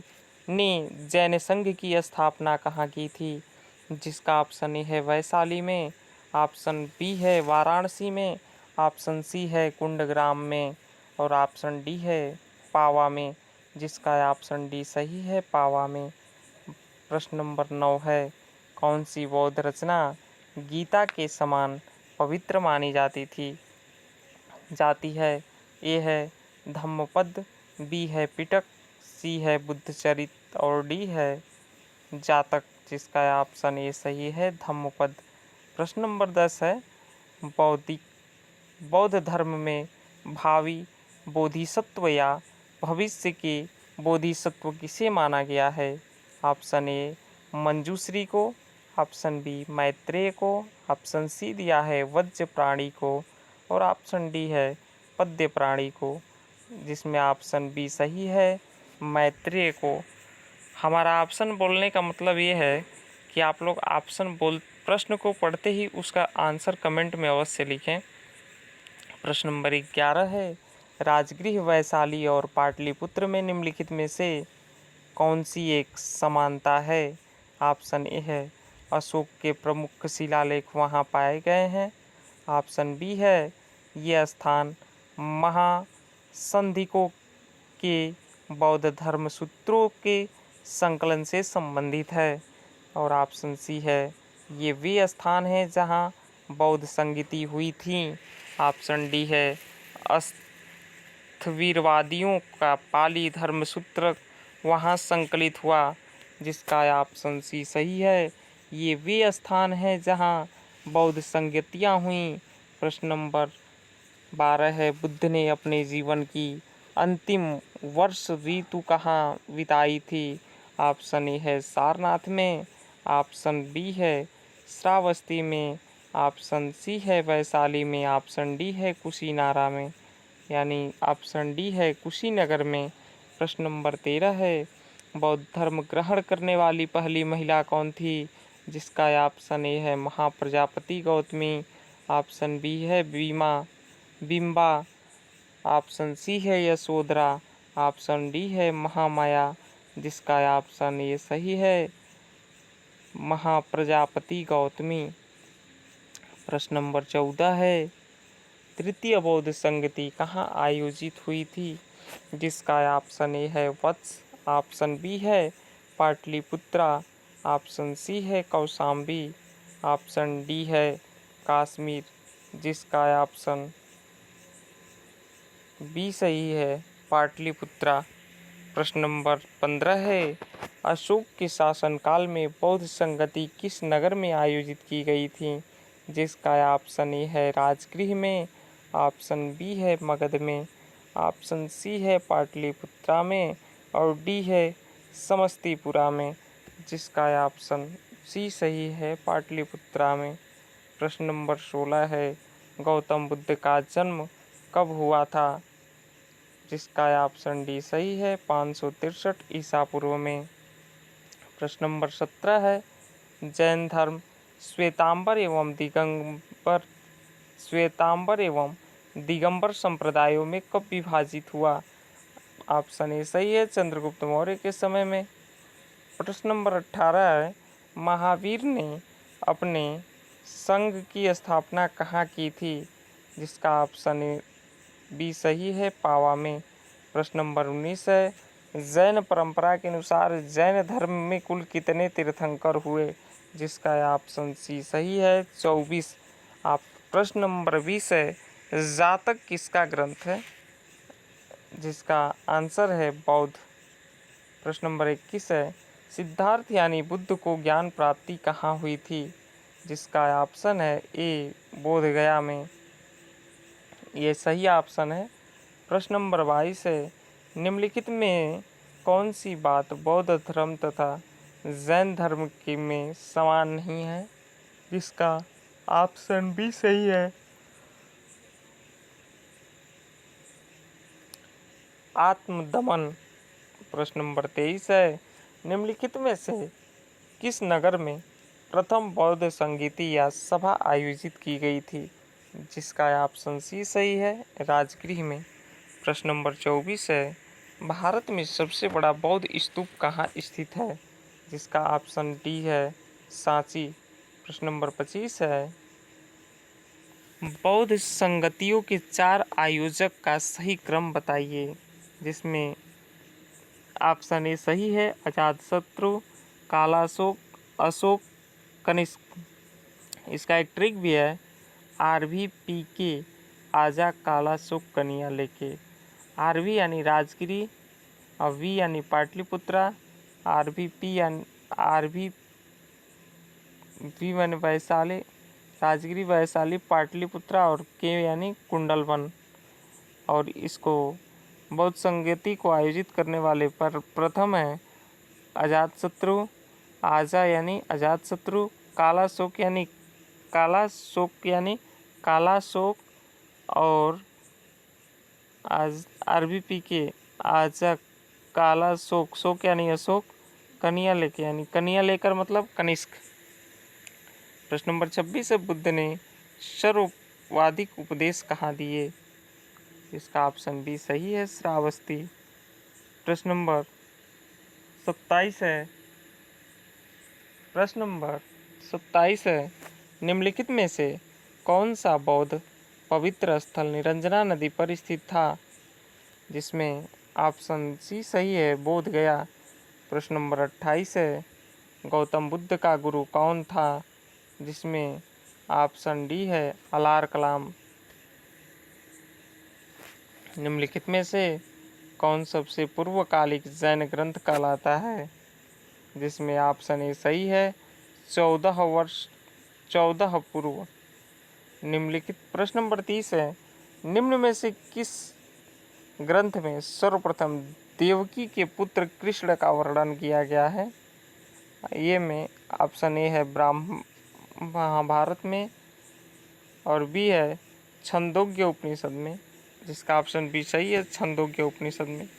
ने जैन संघ की स्थापना कहाँ की थी? जिसका ऑप्शन ए है वैशाली में, ऑप्शन बी है वाराणसी में, ऑप्शन सी है कुंडग्राम में और ऑप्शन डी है पावा में। जिसका ऑप्शन डी सही है, पावा में। प्रश्न नंबर 9 है, कौन सी बौद्ध रचना गीता के समान पवित्र मानी जाती है? ए है धम्मपद, बी है पिटक, सी है बुद्धचरित और डी है जातक। जिसका ऑप्शन ए सही है, धम्मपद। प्रश्न नंबर 10 है, बौद्ध धर्म में भावी बोधिसत्व या भविष्य के बोधिसत्व किसे माना गया है? ऑप्शन ए मंजूश्री को, ऑप्शन बी मैत्रेय को, ऑप्शन सी दिया है वज्र प्राणी को और ऑप्शन डी है पद्य प्राणी को। जिसमें ऑप्शन बी सही है, मैत्रेय को। हमारा ऑप्शन बोलने का मतलब ये है कि आप लोग प्रश्न को पढ़ते ही उसका आंसर कमेंट में अवश्य लिखें। प्रश्न नंबर 11 है, राजगृह वैशाली और पाटलिपुत्र में निम्नलिखित में से कौन सी एक समानता है? ऑप्शन ए है अशोक के प्रमुख शिलालेख वहाँ पाए गए हैं, ऑप्शन बी है ये स्थान महासंधिकों के बौद्ध धर्म सूत्रों के संकलन से संबंधित है। और ऑप्शन सी है ये वे स्थान है जहाँ बौद्ध संगति हुई थी। ऑप्शन डी है अस्थविरवादियों का पाली धर्म सूत्र वहाँ संकलित हुआ, जिसका ऑप्शन सी सही है। ये वे स्थान है जहाँ बौद्ध संगतियाँ हुई। प्रश्न नंबर 12 है बुद्ध ने अपने जीवन की अंतिम वर्ष ऋतु कहाँ बिताई थी। ऑप्शन ए है सारनाथ में, ऑप्शन बी है श्रावस्ती में, ऑप्शन सी है वैशाली में, ऑप्शन डी है कुशीनारा में, यानी ऑप्शन डी है कुशीनगर में। प्रश्न नंबर 13 है बौद्ध धर्म ग्रहण करने वाली पहली महिला कौन थी। जिसका ऑप्शन ए है महाप्रजापति गौतमी, ऑप्शन बी है बिम्बा, ऑप्शन सी है यशोधरा, ऑप्शन डी है महामाया, जिसका ऑप्शन ए सही है महाप्रजापति गौतमी। प्रश्न नंबर 14 है तृतीय बौद्ध संगति कहाँ आयोजित हुई थी। जिसका ऑप्शन ए है वत्स, ऑप्शन बी है पाटलिपुत्रा, ऑप्शन सी है कौशाम्बी, ऑप्शन डी है कश्मीर, जिसका ऑप्शन बी सही है पाटलिपुत्रा। प्रश्न नंबर 15 है अशोक के शासनकाल में बौद्ध संगति किस नगर में आयोजित की गई थी। जिसका ऑप्शन ए है राजगृह में, ऑप्शन बी है मगध में, ऑप्शन सी है पाटलिपुत्रा में और डी है समस्तीपुरा में, जिसका ऑप्शन सी सही है पाटलिपुत्रा में। प्रश्न नंबर 16 है गौतम बुद्ध का जन्म कब हुआ था। जिसका ऑप्शन डी सही है 563 ईसा पूर्व में। प्रश्न नंबर 17 है जैन धर्म श्वेतांबर एवं दिगंबर संप्रदायों में कब विभाजित हुआ। ऑप्शन ए सही है चंद्रगुप्त मौर्य के समय में। प्रश्न नंबर 18 है महावीर ने अपने संघ की स्थापना कहाँ की थी। जिसका ऑप्शन ए बी सही है पावा में। प्रश्न नंबर 19 है जैन परंपरा के अनुसार जैन धर्म में कुल कितने तीर्थंकर हुए। जिसका ऑप्शन सी सही है 24। आप प्रश्न नंबर 20 है जातक किसका ग्रंथ है। जिसका आंसर है बौद्ध। प्रश्न नंबर 21 है सिद्धार्थ यानी बुद्ध को ज्ञान प्राप्ति कहाँ हुई थी। जिसका ऑप्शन है ए बोधगया में, ये सही ऑप्शन है। प्रश्न नंबर 22 है निम्नलिखित में कौन सी बात बौद्ध धर्म तथा जैन धर्म के में समान नहीं है। जिसका ऑप्शन बी सही है आत्मदमन। प्रश्न नंबर 23 है निम्नलिखित में से किस नगर में प्रथम बौद्ध संगीति या सभा आयोजित की गई थी। जिसका ऑप्शन सी सही है राजगृह में। प्रश्न नंबर 24 है भारत में सबसे बड़ा बौद्ध स्तूप कहाँ स्थित है। जिसका ऑप्शन डी है सांची। प्रश्न नंबर 25 है बौद्ध संगतियों के 4 आयोजक का सही क्रम बताइए। जिसमें ऑप्शन ए सही है अजातशत्रु, कालाशोक, अशोक, कनिष्क। इसका एक ट्रिक भी है RVPK आजा कालाशोक कनिया लेके। RV यानी राजगिरी और V यानी पाटलिपुत्रा, RVP यानी यानी वैशाली, राजगिरी वैशाली पाटलिपुत्रा और K यानी कुंडलवन। और इसको बौद्ध संगति को आयोजित करने वाले पर प्रथम है अजातशत्रु, आजा यानी अजातशत्रु, कालाशोक यानी कालाशोक और RVPK आजा कालाशोक, शोक यानी अशोक, कनिया लेके यानी कनिया लेकर मतलब कनिष्क। प्रश्न नंबर 26 है बुद्ध ने सर्ववादिक उपदेश कहाँ दिए। इसका ऑप्शन बी सही है श्रावस्ती। प्रश्न नंबर 27 है निम्नलिखित में से कौन सा बौद्ध पवित्र स्थल निरंजना नदी पर स्थित था। जिसमें ऑप्शन सी सही है, बोध गया। प्रश्न नंबर 28 है, गौतम बुद्ध का गुरु कौन था? जिसमें ऑप्शन डी है, अलार कलाम। निम्नलिखित में से कौन सबसे पूर्वकालिक जैन ग्रंथ कहलाता है? जिसमें ऑप्शन ए सही है, 14 पूर्व। निम्नलिखित प्रश्न नंबर 30 है, निम्न में से किस ग्रंथ में सर्वप्रथम देवकी के पुत्र कृष्ण का वर्णन किया गया है? ये में ऑप्शन ए है महाभारत में, और बी है छंदोग्य उपनिषद में, जिसका ऑप्शन बी सही है, छंदोग्य उपनिषद में।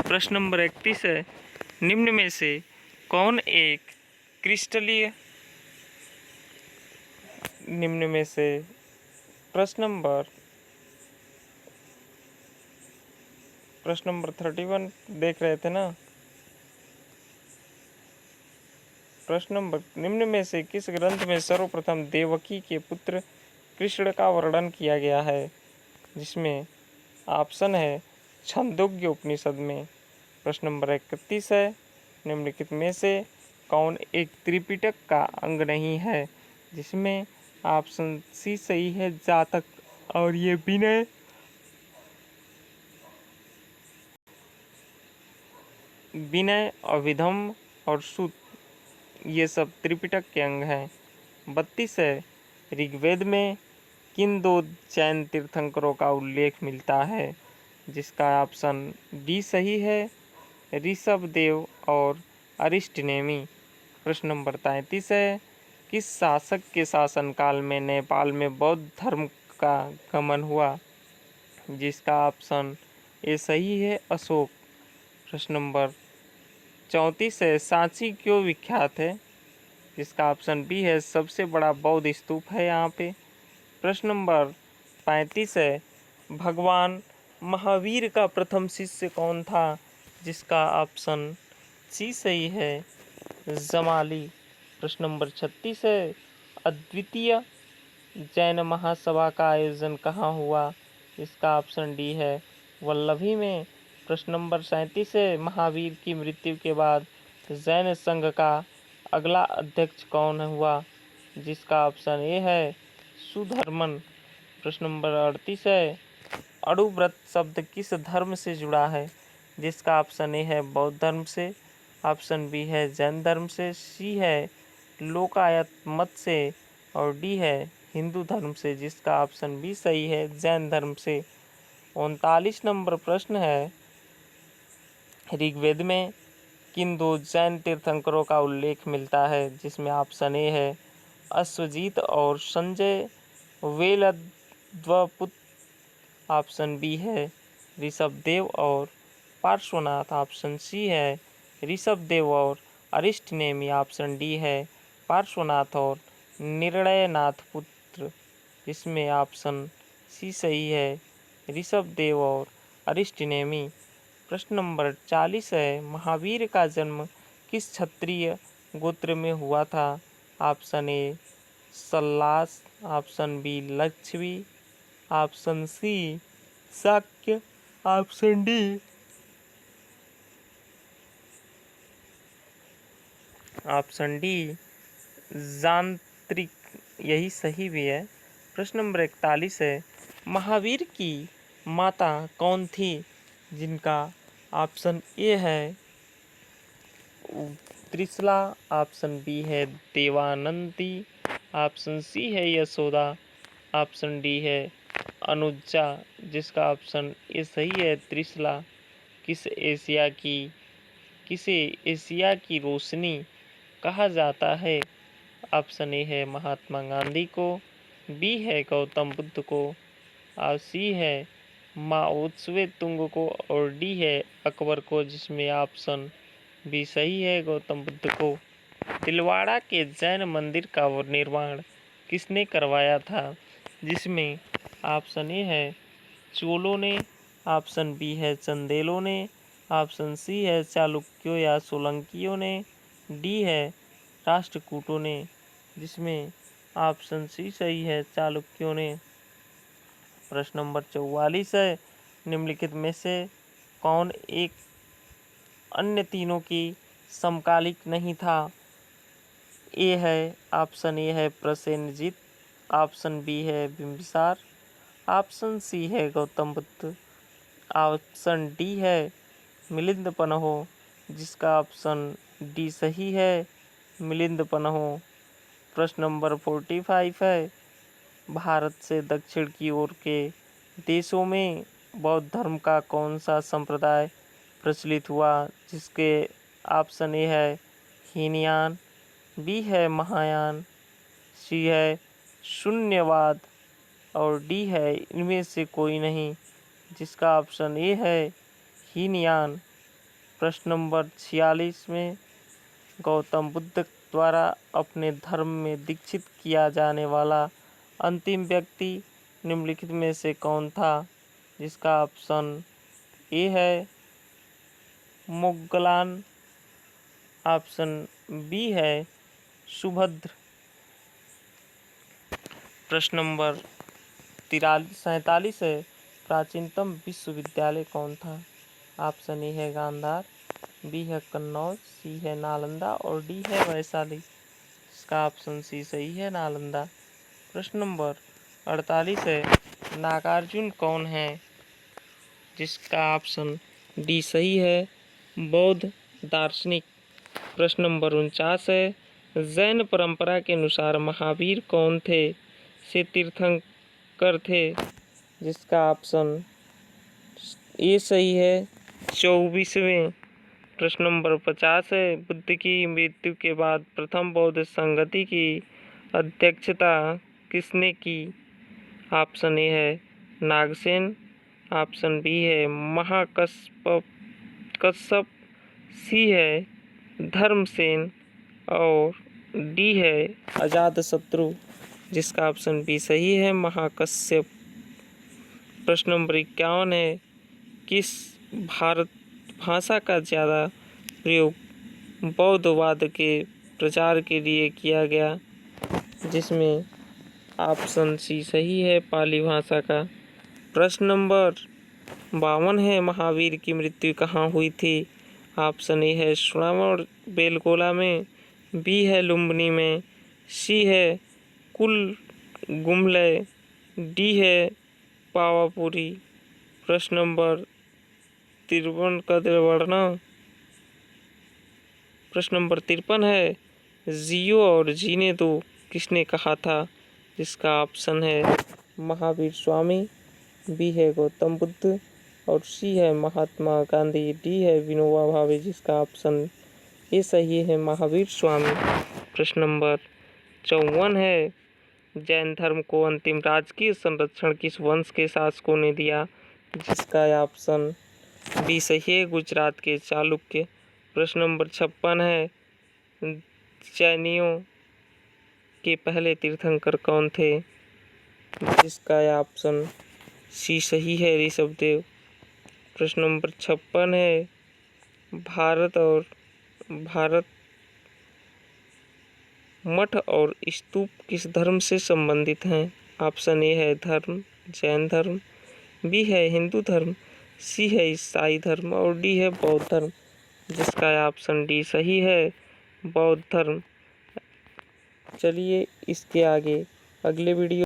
प्रश्न नंबर 31 है, निम्न में से कौन एक क्रिस्टलीय निम्न में से प्रश्न नंबर 31 देख रहे थे ना। प्रश्न नंबर, निम्न में से किस ग्रंथ में सर्वप्रथम देवकी के पुत्र कृष्ण का वर्णन किया गया है? जिसमें ऑप्शन है छंदोग्य उपनिषद में। प्रश्न नंबर 31 है, निम्नलिखित में से कौन एक त्रिपिटक का अंग नहीं है? जिसमें ऑप्शन सी सही है, जातक, और ये विनय अभिधम और सूत, ये सब त्रिपिटक के अंग हैं। 32 है, ऋग्वेद में किन दो जैन तीर्थंकरों का उल्लेख मिलता है? जिसका ऑप्शन डी सही है, ऋषभदेव और अरिष्टनेमी। प्रश्न नंबर 33 है, किस शासक के शासनकाल में नेपाल में बौद्ध धर्म का गमन हुआ? जिसका ऑप्शन ए सही है, अशोक। प्रश्न नंबर 34 है, सांची क्यों विख्यात है? जिसका ऑप्शन बी है, सबसे बड़ा बौद्ध स्तूप है यहाँ पे। प्रश्न नंबर 35 है, भगवान महावीर का प्रथम शिष्य कौन था? जिसका ऑप्शन सी सही है, जमाली। प्रश्न नंबर 36 है, अद्वितीय जैन महासभा का आयोजन कहाँ हुआ? इसका ऑप्शन डी है, वल्लभी में। प्रश्न नंबर 37 है, महावीर की मृत्यु के बाद जैन संघ का अगला अध्यक्ष कौन हुआ? जिसका ऑप्शन ए है, सुधर्मन। प्रश्न नंबर 38 है, अणुव्रत शब्द किस धर्म से जुड़ा है? जिसका ऑप्शन ए है, बौद्ध धर्म से। ऑप्शन बी है, जैन धर्म से। सी है, लोकायत मत से। और डी है, हिंदू धर्म से, जिसका ऑप्शन बी सही है, जैन धर्म से। 39 नंबर प्रश्न है, ऋग्वेद में किन दो जैन तीर्थंकरों का उल्लेख मिलता है? जिसमें ऑप्शन ए है, अश्वजीत और संजय वेलद्वपुत्र। ऑप्शन बी है, ऋषभदेव और पार्श्वनाथ। ऑप्शन सी है, ऋषभदेव और अरिष्टनेमी। ऑप्शन डी है, पार्श्वनाथ और निर्णयनाथ पुत्र। इसमें ऑप्शन सी सही है, ऋषभदेव और अरिष्टनेमी। प्रश्न नंबर 40 है, महावीर का जन्म किस क्षत्रिय गोत्र में हुआ था? ऑप्शन ए सल्लास। Option B Lakshmi. Option C Shakya. Option D यांत्रिक, यही सही भी है। प्रश्न नंबर 41 है, महावीर की माता कौन थी? जिनका ऑप्शन ए है, त्रिशला। ऑप्शन बी है, देवानंदी। ऑप्शन सी है, यशोदा। ऑप्शन डी है, अनुजा। जिसका ऑप्शन ए सही है, त्रिशला। किसे एशिया की रोशनी कहा जाता है? ऑप्शन ए है, महात्मा गांधी को। बी है, गौतम बुद्ध को। और सी है, माओ त्से तुंग को। और डी है, अकबर को। जिसमें ऑप्शन बी सही है, गौतम बुद्ध को। तिलवाड़ा के जैन मंदिर का निर्माण किसने करवाया था? जिसमें ऑप्शन ए है, चोलों ने। ऑप्शन बी है, चंदेलों ने। ऑप्शन सी है, चालुक्यों या सोलंकियों ने। डी है, राष्ट्रकूटों ने। जिसमें ऑप्शन सी सही है, चालुक्यों ने। प्रश्न नंबर 44 है, निम्नलिखित में से कौन एक अन्य तीनों की समकालिक नहीं था? ऑप्शन ए है प्रसेनजीत, ऑप्शन बी है बिंबिसार, ऑप्शन सी है गौतम बुद्ध, ऑप्शन डी है मिलिंद पन्हो, जिसका ऑप्शन डी सही है, मिलिंद पन्हो। प्रश्न नंबर 45 है, भारत से दक्षिण की ओर के देशों में बौद्ध धर्म का कौन सा संप्रदाय प्रचलित हुआ? जिसके ऑप्शन ए है हीनयान, बी है महायान, सी है शून्यवाद और डी है इनमें से कोई नहीं, जिसका ऑप्शन ए है हीनयान। प्रश्न नंबर 46 में, गौतम बुद्ध द्वारा अपने धर्म में दीक्षित किया जाने वाला अंतिम व्यक्ति निम्नलिखित में से कौन था? जिसका ऑप्शन ए है मोग्गलान, ऑप्शन बी है सुभद्र। प्रश्न नंबर 47 है, प्राचीनतम विश्वविद्यालय कौन था? ऑप्शन ए है गांधार, बी है कन्नौज, सी है नालंदा और डी है वैशाली। इसका ऑप्शन सी सही है, नालंदा। प्रश्न नंबर 48 है, नागार्जुन कौन है? जिसका ऑप्शन डी सही है, बौद्ध दार्शनिक। प्रश्न नंबर 49 है, जैन परंपरा के अनुसार महावीर कौन थे से तीर्थंकर थे? जिसका ऑप्शन ए सही है, 24वें। प्रश्न नंबर 50 है, बुद्ध की मृत्यु के बाद प्रथम बौद्ध संगति की अध्यक्षता किसने की? ऑप्शन ए है नागसेन, ऑप्शन बी है महाकश्यप, सी है धर्मसेन और डी है अजातशत्रु। जिसका ऑप्शन बी सही है, महाकश्यप। प्रश्न नंबर 51 है, किस भारत भाषा का ज़्यादा प्रयोग बौद्धवाद के प्रचार के लिए किया गया? जिसमें ऑप्शन सी सही है, पाली भाषा का। प्रश्न नंबर 52 है, महावीर की मृत्यु कहाँ हुई थी? ऑप्शन ए है श्रवण बेलगोला में, बी है लुम्बिनी में, सी है कुल गुमलय, डी है पावापुरी। प्रश्न नंबर 53 का वर्णना। प्रश्न नंबर 53 है, जियो और जीने दो किसने कहा था? जिसका ऑप्शन है महावीर स्वामी, बी है गौतम बुद्ध और सी है महात्मा गांधी, डी है विनोबा भावे। जिसका ऑप्शन ए सही है, महावीर स्वामी। प्रश्न नंबर 54 है, जैन धर्म को अंतिम राजकीय संरक्षण किस वंश के शासकों ने दिया? जिसका ऑप्शन बी सही है, गुजरात के चालुक्य। प्रश्न नंबर 56 है, जैनियों के पहले तीर्थंकर कौन थे? जिसका ऑप्शन सी सही है, ऋषभदेव। प्रश्न नंबर 56 है, भारत मठ और स्तूप किस धर्म से संबंधित हैं? ऑप्शन ए है धर्म जैन धर्म, बी है हिंदू धर्म, सी है ईसाई धर्म और डी है बौद्ध धर्म। जिसका ऑप्शन डी सही है, बौद्ध धर्म। चलिए इसके आगे अगले वीडियो